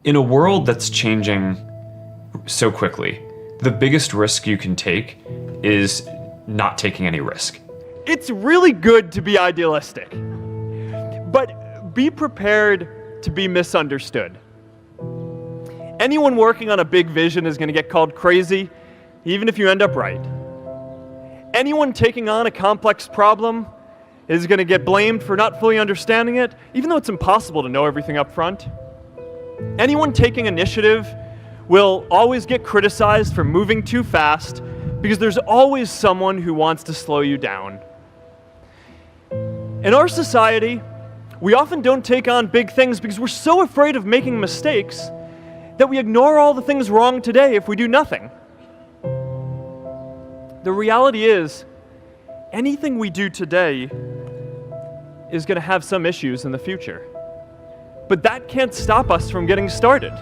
In a world that's changing so quickly, the biggest risk you can take is not taking any risk. It's really good to be idealistic, but be prepared to be misunderstood. Anyone working on a big vision is going to get called crazy, even if you end up right. Anyone taking on a complex problem is going to get blamed for not fully understanding it, even though it's impossible to know everything up front. Anyone taking initiative will always get criticized for moving too fast because there's always someone who wants to slow you down. In our society, we often don't take on big things because we're so afraid of making mistakes that we ignore all the things wrong today if we do nothing. The reality is, anything we do today is going to have some issues in the future. But that can't stop us from getting started.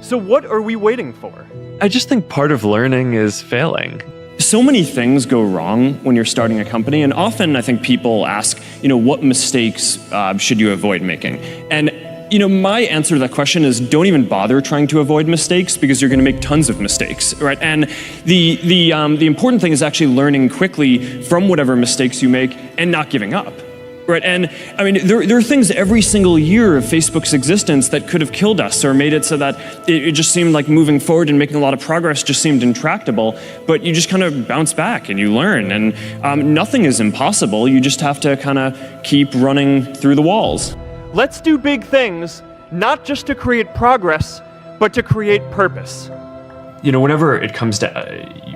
So what are we waiting for? I just think part of learning is failing. So many things go wrong when you're starting a company, and often I think people ask, what mistakes should you avoid making? And my answer to that question is don't even bother trying to avoid mistakes because you're going to make tons of mistakes, right? And the important thing is actually learning quickly from whatever mistakes you make and not giving up. Right, and I mean, there are things every single year of Facebook's existence that could have killed us or made it so that it just seemed like moving forward and making a lot of progress just seemed intractable, but you just kind of bounce back and you learn, and nothing is impossible. You just have to kind of keep running through the walls. Let's do big things, not just to create progress, but to create purpose. Whenever it comes to,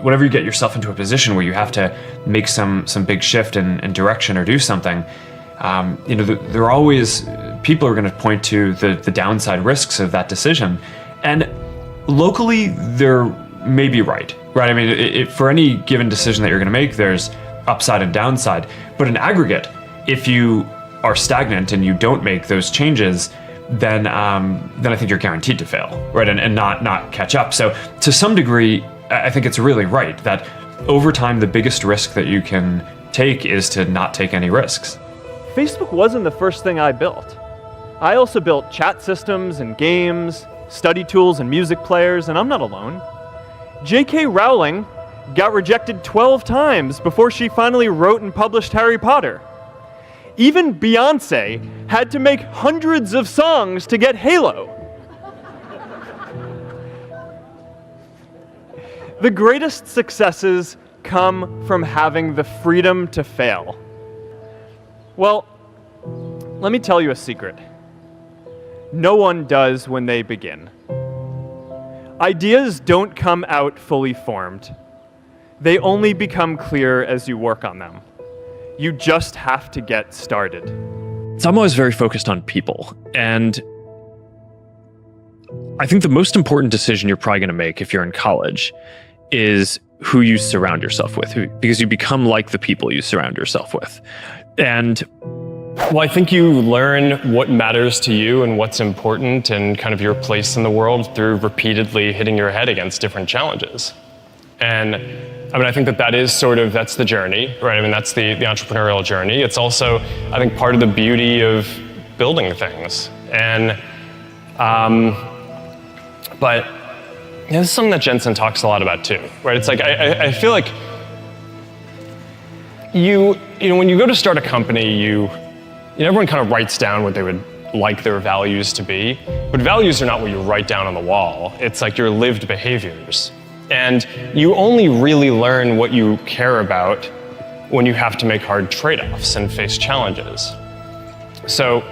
whenever you get yourself into a position where you have to make some big shift in direction or do something, there are always, people are going to point to the downside risks of that decision. And locally, they're maybe right? I mean, for any given decision that you're going to make, there's upside and downside. But in aggregate, if you are stagnant and you don't make those changes, then I think you're guaranteed to fail, right? And not catch up. So to some degree, I think it's really right that over time, the biggest risk that you can take is to not take any risks. Facebook wasn't the first thing I built. I also built chat systems and games, study tools and music players, and I'm not alone. J.K. Rowling got rejected 12 times before she finally wrote and published Harry Potter. Even Beyoncé had to make hundreds of songs to get Halo. The greatest successes come from having the freedom to fail. Well, let me tell you a secret. No one does when they begin. Ideas don't come out fully formed. They only become clear as you work on them. You just have to get started. So I'm always very focused on people. And I think the most important decision you're probably going to make if you're in college is who you surround yourself with, because you become like the people you surround yourself with. And well, I think you learn what matters to you and what's important and kind of your place in the world through repeatedly hitting your head against different challenges. And I mean, I think that is that's the journey, right? I mean, that's the entrepreneurial journey. It's also, I think, part of the beauty of building things. And, but this is something that Jensen talks a lot about too, right? It's like, I feel like when you go to start a company, everyone kind of writes down what they would like their values to be, but values are not what you write down on the wall. It's like your lived behaviors. And you only really learn what you care about when you have to make hard trade-offs and face challenges. So,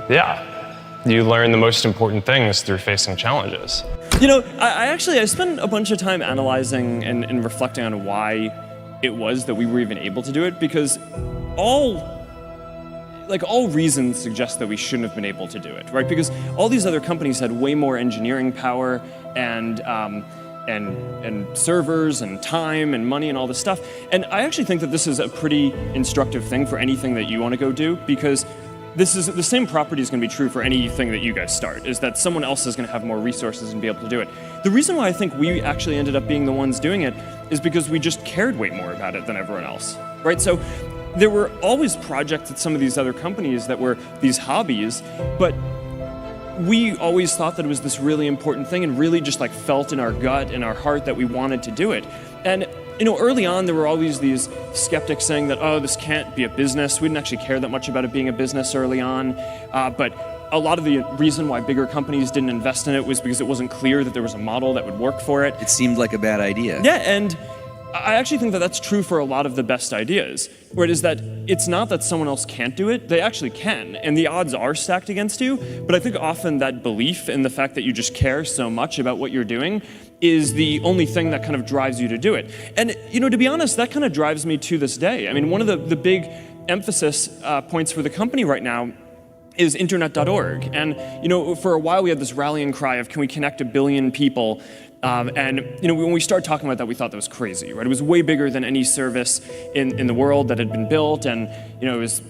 yeah, you learn the most important things through facing challenges. I spent a bunch of time analyzing and reflecting on why it was that we were even able to do it, because all reasons suggest that we shouldn't have been able to do it, right? Because all these other companies had way more engineering power and servers and time and money and all this stuff. And I actually think that this is a pretty instructive thing for anything that you want to go do, because this is the same property is going to be true for anything that you guys start, is that someone else is going to have more resources and be able to do it. The reason why I think we actually ended up being the ones doing it is because we just cared way more about it than everyone else, right? So there were always projects at some of these other companies that were these hobbies, but we always thought that it was this really important thing and really just like felt in our gut, in our heart that we wanted to do it. And early on, there were always these skeptics saying that, oh, this can't be a business. We didn't actually care that much about it being a business early on. But a lot of the reason why bigger companies didn't invest in it was because it wasn't clear that there was a model that would work for it. It seemed like a bad idea. Yeah, and I actually think that that's true for a lot of the best ideas, where it is that it's not that someone else can't do it, they actually can, and the odds are stacked against you, but I think often that belief in the fact that you just care so much about what you're doing is the only thing that kind of drives you to do it. And, to be honest, that kind of drives me to this day. I mean, one of the big emphasis points for the company right now is internet.org. And, for a while we had this rallying cry of, can we connect 1 billion people? And when we started talking about that, we thought that was crazy, right? It was way bigger than any service in the world that had been built, and it was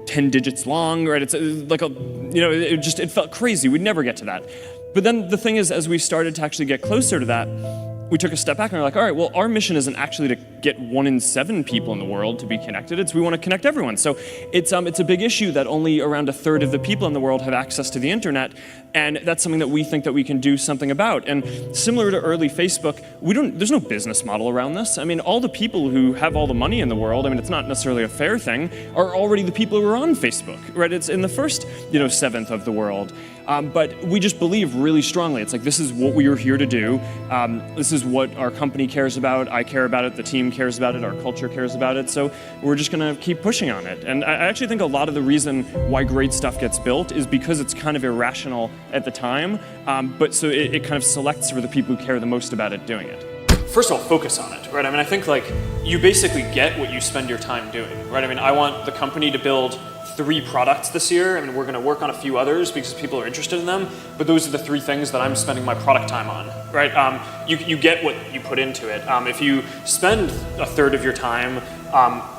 10 digits long, right? It's like it felt crazy. We'd never get to that. But then the thing is, as we started to actually get closer to that, we took a step back and we're like, all right, well, our mission isn't actually to get 1 in 7 people in the world to be connected. It's we want to connect everyone. So it's a big issue that only around 1/3 of the people in the world have access to the internet, and that's something that we think that we can do something about. And similar to early Facebook, there's no business model around this. I mean, all the people who have all the money in the world, I mean, it's not necessarily a fair thing, are already the people who are on Facebook, right? It's in the first, 1/7 of the world. But we just believe really strongly. It's like, this is what we are here to do. This is what our company cares about. I care about it. The team cares about it. Our culture cares about it. So we're just going to keep pushing on it. And I actually think a lot of the reason why great stuff gets built is because it's kind of irrational at the time. But so it kind of selects for the people who care the most about it doing it. First of all, focus on it, right? I mean, I think you basically get what you spend your time doing, right? I mean, I want the company to build 3 products this year. I mean, we're going to work on a few others because people are interested in them, but those are the 3 things that I'm spending my product time on, right? You get what you put into it. If you spend 1/3 of your time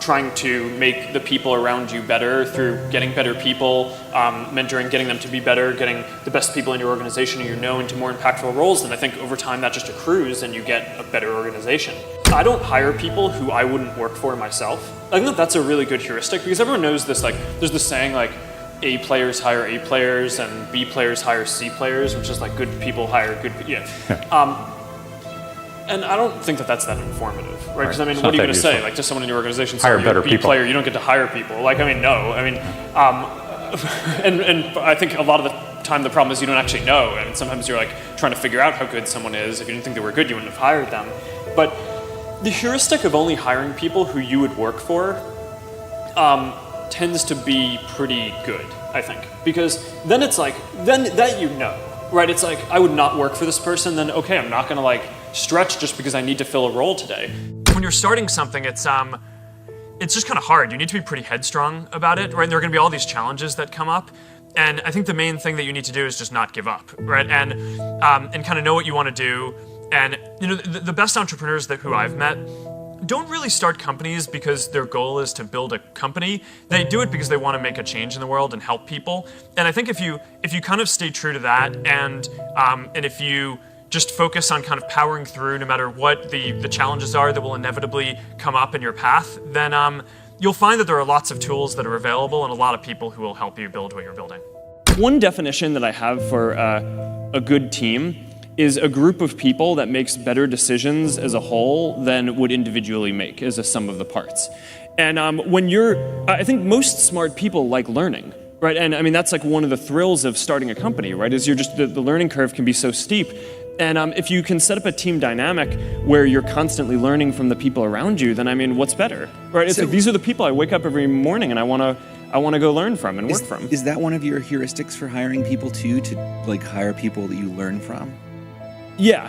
trying to make the people around you better through getting better people, mentoring, getting them to be better, getting the best people in your organization into more impactful roles, then I think over time that just accrues and you get a better organization. I don't hire people who I wouldn't work for myself. I think that that's a really good heuristic because everyone knows this, there's this saying A players hire A players and B players hire C players, which is good people hire good people. Yeah. And I don't think that that's that informative, right? Because I mean, what are you going to say? To someone in your organization, hire better B people. player, you don't get to hire people. No. I mean, and I think a lot of the time the problem is you don't actually know, and sometimes you're trying to figure out how good someone is. If you didn't think they were good, you wouldn't have hired them. But the heuristic of only hiring people who you would work for tends to be pretty good, I think, because then it's then that right? It's I would not work for this person, then okay, I'm not going to stretch just because I need to fill a role today. When you're starting something, it's just kind of hard. You need to be pretty headstrong about it, right? And there are going to be all these challenges that come up. And I think the main thing that you need to do is just not give up, right? And kind of know what you want to do. And the best entrepreneurs who I've met don't really start companies because their goal is to build a company. They do it because they want to make a change in the world and help people. And I think if you kind of stay true to that, and if you just focus on kind of powering through no matter what the challenges are that will inevitably come up in your path, then you'll find that there are lots of tools that are available and a lot of people who will help you build what you're building. One definition that I have for a good team is a group of people that makes better decisions as a whole than would individually make as a sum of the parts. And I think most smart people like learning, right? And I mean, that's one of the thrills of starting a company, right? Is you're just, the learning curve can be so steep. And if you can set up a team dynamic where you're constantly learning from the people around you, then I mean, what's better, right? It's these are the people I wake up every morning and I want to go learn from and work from. Is that one of your heuristics for hiring people too, to hire people that you learn from? Yeah.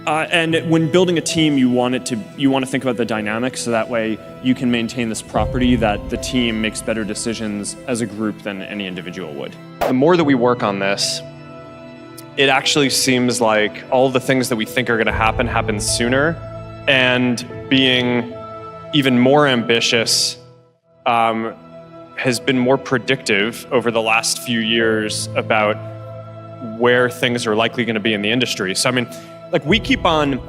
And when building a team, you want to think about the dynamics, so that way you can maintain this property that the team makes better decisions as a group than any individual would. The more that we work on this, it actually seems like all the things that we think are going to happen sooner, and being even more ambitious has been more predictive over the last few years about where things are likely going to be in the industry. So I mean, we keep on,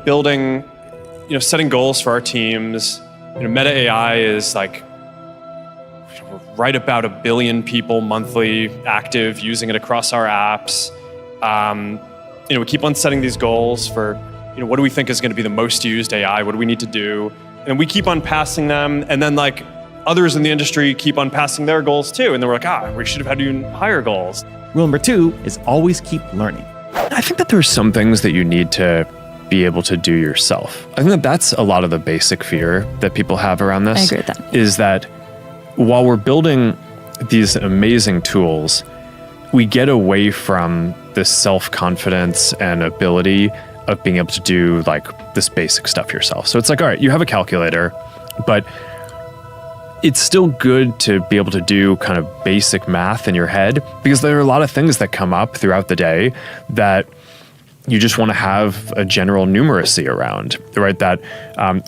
building, setting goals for our teams. Meta AI is we're right about 1 billion people monthly active using it across our apps. We keep on setting these goals for, what do we think is going to be the most used AI? What do we need to do? And we keep on passing them. And then like others in the industry keep on passing their goals too. And then we're like, we should have had even higher goals. Rule number 2 is always keep learning. I think that there are some things that you need to be able to do yourself. I think that that's a lot of the basic fear that people have around this. I agree with that. Is that while we're building these amazing tools, we get away from this self-confidence and ability of being able to do like this basic stuff yourself. So it's like, all right, you have a calculator, but it's still good to be able to do kind of basic math in your head, because there are a lot of things that come up throughout the day that you just want to have a general numeracy around, right? That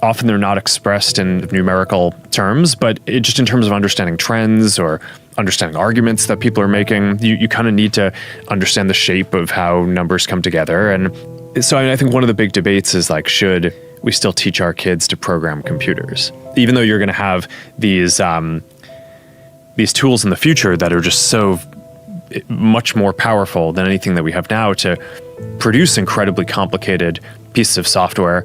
often they're not expressed in numerical terms, but just in terms of understanding trends or understanding arguments that people are making, you kind of need to understand the shape of how numbers come together. And so I think one of the big debates is like, should we still teach our kids to program computers? Even though you're going to have these tools in the future that are just so much more powerful than anything that we have now to produce incredibly complicated pieces of software,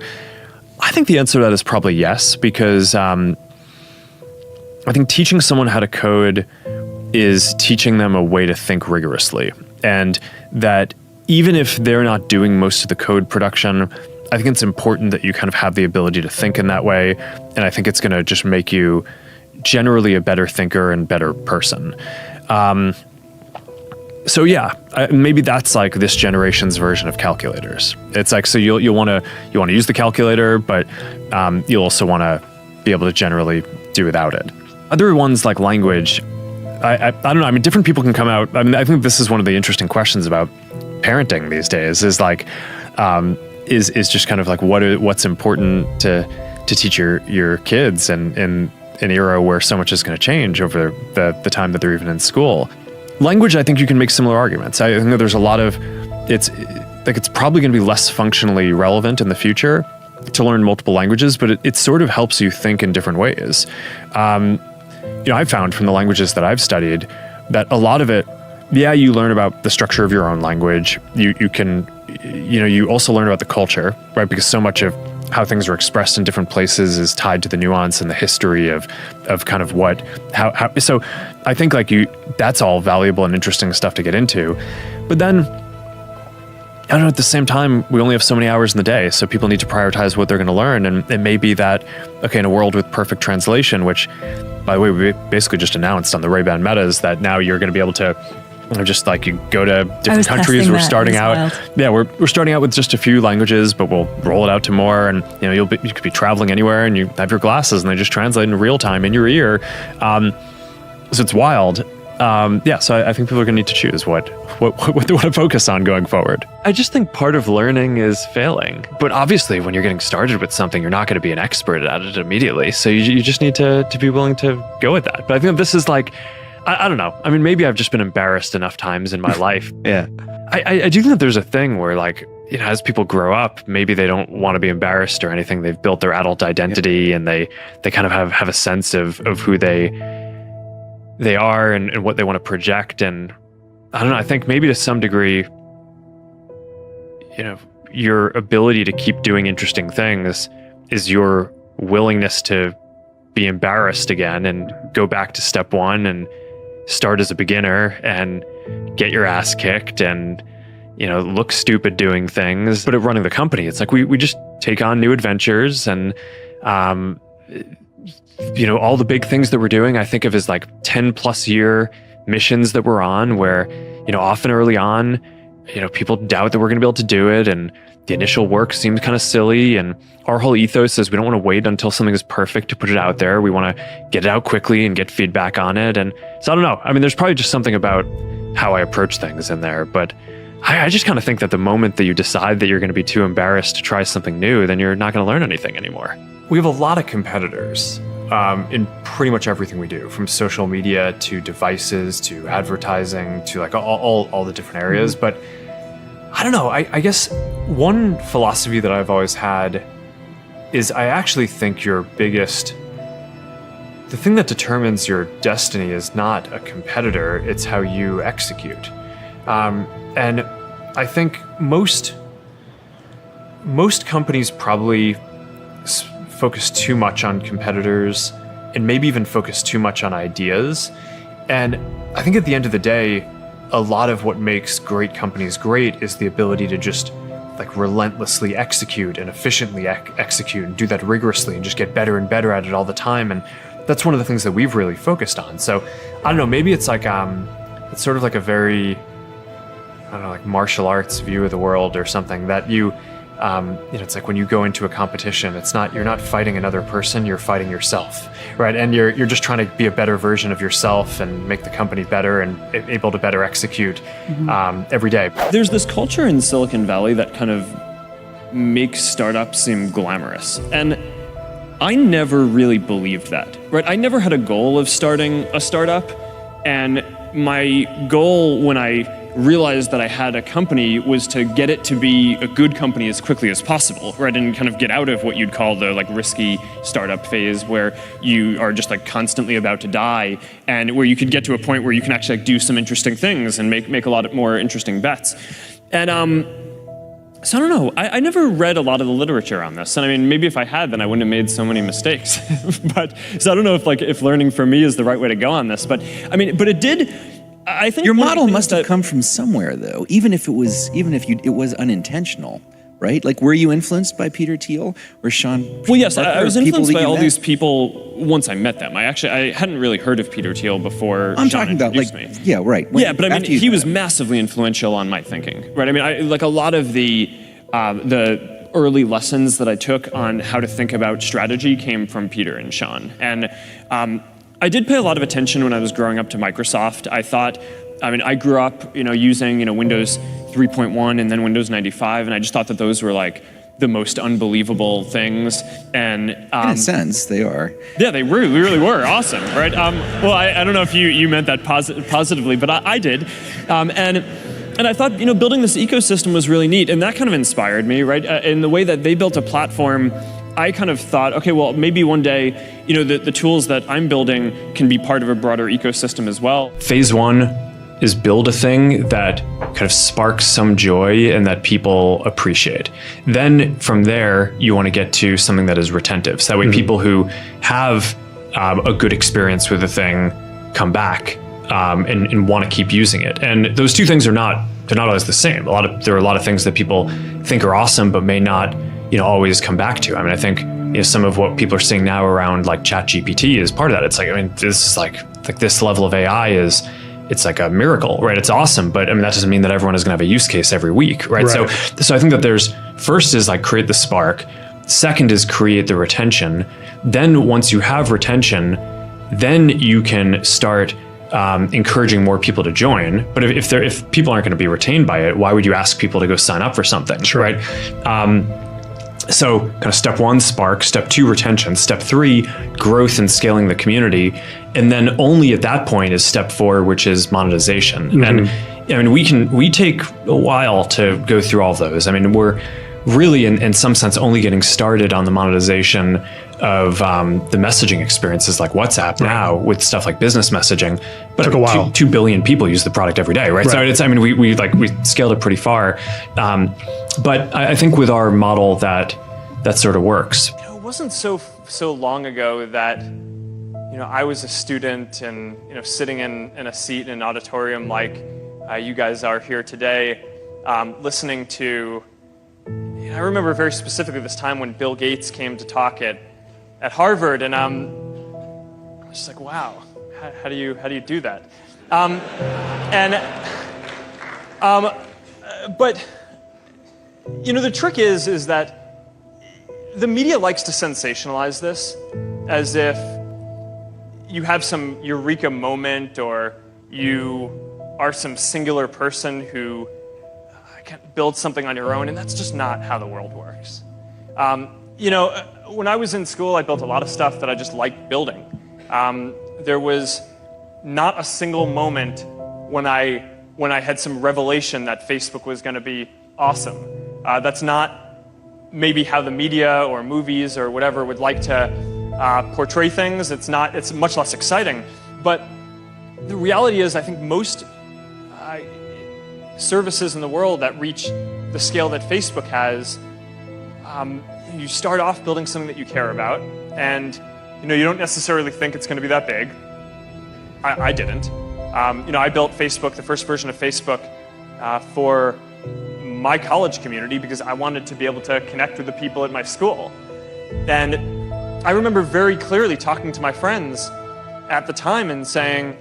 I think the answer to that is probably yes, because I think teaching someone how to code is teaching them a way to think rigorously. And that even if they're not doing most of the code production, I think it's important that you kind of have the ability to think in that way. And I think it's going to just make you generally a better thinker and better person. So yeah, maybe that's like this generation's version of calculators. It's like, so you'll want to use the calculator, but you'll also want to be able to generally do without it. Other ones like language, I don't know. I mean, different people can come out. I mean, I think this is one of the interesting questions about parenting these days. Is like, is just kind of like what's important to teach your kids, and in an era where so much is going to change over the time that they're even in school. Language, I think you can make similar arguments. I think that there's a lot of, it's probably going to be less functionally relevant in the future to learn multiple languages, but it sort of helps you think in different ways. I've found from the languages that I've studied that a lot of it, yeah, you learn about the structure of your own language. You also learn about the culture, right? Because so much of how things are expressed in different places is tied to the nuance and the history of kind of how. So I think that's all valuable and interesting stuff to get into. But then, I don't know, at the same time, we only have so many hours in the day, so people need to prioritize what they're going to learn. And it may be that, okay, in a world with perfect translation, which, by the way, we basically just announced on the Ray-Ban Metas that now you're going to be able to just like you go to different countries. We're starting out. Yeah, we're starting out with just a few languages, but we'll roll it out to more. And you could be traveling anywhere, and you have your glasses, and they just translate in real time in your ear. So it's wild. So I think people are going to need to choose what they want to focus on going forward. I just think part of learning is failing. But obviously, when you're getting started with something, you're not going to be an expert at it immediately. So you just need to be willing to go with that. But I think this is like, I don't know. I mean, maybe I've just been embarrassed enough times in my life. Yeah. I do think that there's a thing where as people grow up, maybe they don't want to be embarrassed or anything. They've built their adult identity, and they kind of have a sense of who they are and what they want to project. And I don't know, I think maybe to some degree, your ability to keep doing interesting things is your willingness to be embarrassed again and go back to step one and start as a beginner and get your ass kicked and look stupid doing things. But at running the company, it's like we just take on new adventures, and all the big things that we're doing I think of as like 10+ year missions that we're on, where often early on people doubt that we're going to be able to do it, and the initial work seems kind of silly, and our whole ethos is we don't want to wait until something is perfect to put it out there. We want to get it out quickly and get feedback on it. And so I don't know. I mean, there's probably just something about how I approach things in there, but I just kind of think that the moment that you decide that you're going to be too embarrassed to try something new, then you're not going to learn anything anymore. We have a lot of competitors in pretty much everything we do, from social media to devices to advertising to like all the different areas. But I don't know, I guess one philosophy that I've always had is I actually think your biggest the thing that determines your destiny is not a competitor, it's how you execute. And I think most companies probably focus too much on competitors and maybe even focus too much on ideas. And I think at the end of the day, a lot of what makes great companies great is the ability to just like relentlessly execute and efficiently execute and do that rigorously and just get better and better at it all the time. And that's one of the things that we've really focused on. So I don't know, maybe it's like it's sort of like a very, I don't know, like martial arts view of the world or something that you know, it's like when you go into a competition, you're not fighting another person, you're fighting yourself, right? And you're just trying to be a better version of yourself and make the company better and able to better execute every day. There's this culture in Silicon Valley that kind of makes startups seem glamorous. And I never really believed that, right? I never had a goal of starting a startup. And my goal when I realized that I had a company was to get it to be a good company as quickly as possible, right? And kind of get out of what you'd call the like risky startup phase where you are just like constantly about to die, and where you could get to a point where you can actually like do some interesting things and make a lot more interesting bets. And so I don't know, I never read a lot of the literature on this. And I mean, maybe if I had, then I wouldn't have made so many mistakes. So I don't know if learning from me is the right way to go on this, but I mean, but it did, I think your model must have come from somewhere, though, even if it was unintentional, right? Like, were you influenced by Peter Thiel or Sean? Well, yes, I was influenced by all these people once I met them. I hadn't really heard of Peter Thiel before. I'm Sean talking about like, me. yeah, right. Yeah, but I mean, he was massively influential on my thinking, right? I mean, like a lot of the early lessons that I took on how to think about strategy came from Peter and Sean, and I did pay a lot of attention when I was growing up to Microsoft. I grew up, using, Windows 3.1 and then Windows 95, and I just thought that those were like the most unbelievable things. And in a sense, they are. Yeah, they really were awesome, right? Well, I don't know if you meant that positively, but I did. And I thought, building this ecosystem was really neat, and that kind of inspired me, right? In the way that they built a platform, I kind of thought, okay, well, maybe one day, the tools that I'm building can be part of a broader ecosystem as well. Phase one is build a thing that kind of sparks some joy and that people appreciate. Then from there, you want to get to something that is retentive. So that way people who have a good experience with the thing come back and want to keep using it. And those two things they're not always the same. There are a lot of things that people think are awesome, but may not always come back to. I mean, I think some of what people are seeing now around like ChatGPT is part of that. It's like, I mean, this is like this level of AI it's like a miracle, right? It's awesome, but I mean, that doesn't mean that everyone is going to have a use case every week, right? So I think that first is like create the spark. Second is create the retention. Then once you have retention, then you can start encouraging more people to join. But if people aren't going to be retained by it, why would you ask people to go sign up for something, right? So kind of step one, spark. Step two, retention. Step three, growth and scaling the community. And then only at that point is step four, which is monetization. And I mean, we take a while to go through all of those. I mean, we're really in some sense only getting started on the monetization of the messaging experiences like WhatsApp now with stuff like business messaging. But took a while. 2 billion people use the product every day, right? So we scaled it pretty far. But I think with our model that sort of works. It wasn't so long ago that I was a student and sitting in a seat in an auditorium like you guys are here today, listening to. I remember very specifically this time when Bill Gates came to talk at Harvard, and I was just like, wow, how do you do that? But the trick is that the media likes to sensationalize this as if you have some Eureka moment or you are some singular person who can build something on your own, and that's just not how the world works. When I was in school, I built a lot of stuff that I just liked building. There was not a single moment when I had some revelation that Facebook was going to be awesome. That's not maybe how the media or movies or whatever would like to portray things. It's much less exciting. But the reality is, I think most services in the world that reach the scale that Facebook has, you start off building something that you care about, and you don't necessarily think it's going to be that big. I didn't. I built Facebook, the first version of Facebook, for my college community because I wanted to be able to connect with the people at my school. And I remember very clearly talking to my friends at the time and saying,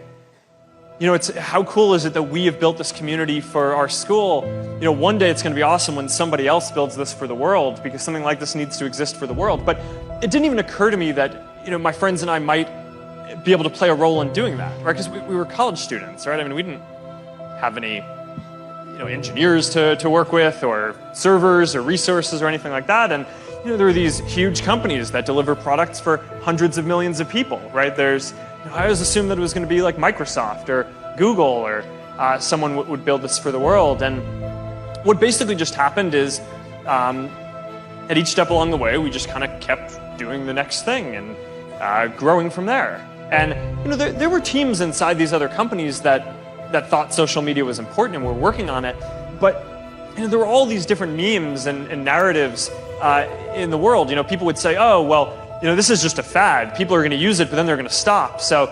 how cool is it that we have built this community for our school? One day it's going to be awesome when somebody else builds this for the world, because something like this needs to exist for the world. But it didn't even occur to me that, my friends and I might be able to play a role in doing that, right? Because we were college students, right? I mean, we didn't have any, engineers to work with, or servers or resources or anything like that. And, there are these huge companies that deliver products for hundreds of millions of people, right? I always assumed that it was going to be like Microsoft or Google or someone would build this for the world. And what basically just happened is at each step along the way, we just kind of kept doing the next thing and growing from there. And there were teams inside these other companies that thought social media was important and were working on it. But there were all these different memes and narratives in the world. People would say, oh, well, this is just a fad. People are going to use it, but then they're going to stop. So,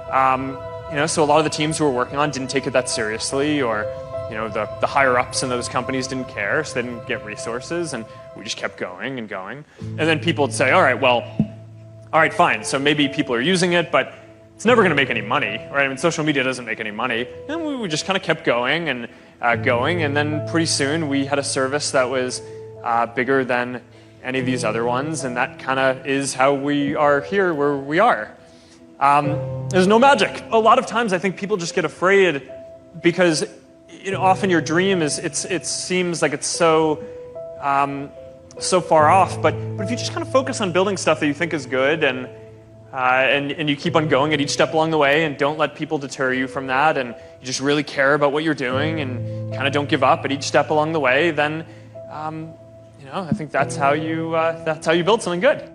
so a lot of the teams who were working on didn't take it that seriously, or, the higher ups in those companies didn't care, so they didn't get resources, and we just kept going and going. And then people would say, all right, fine. So maybe people are using it, but it's never going to make any money, right? I mean, social media doesn't make any money. And we just kind of kept going and going, and then pretty soon we had a service that was bigger than any of these other ones, and that kind of is how we are here where we are. There's no magic. A lot of times I think people just get afraid because often your dream is it seems like it's so far off, but if you just kind of focus on building stuff that you think is good and you keep on going at each step along the way and don't let people deter you from that, and you just really care about what you're doing and kind of don't give up at each step along the way, then I think that's how you build something good.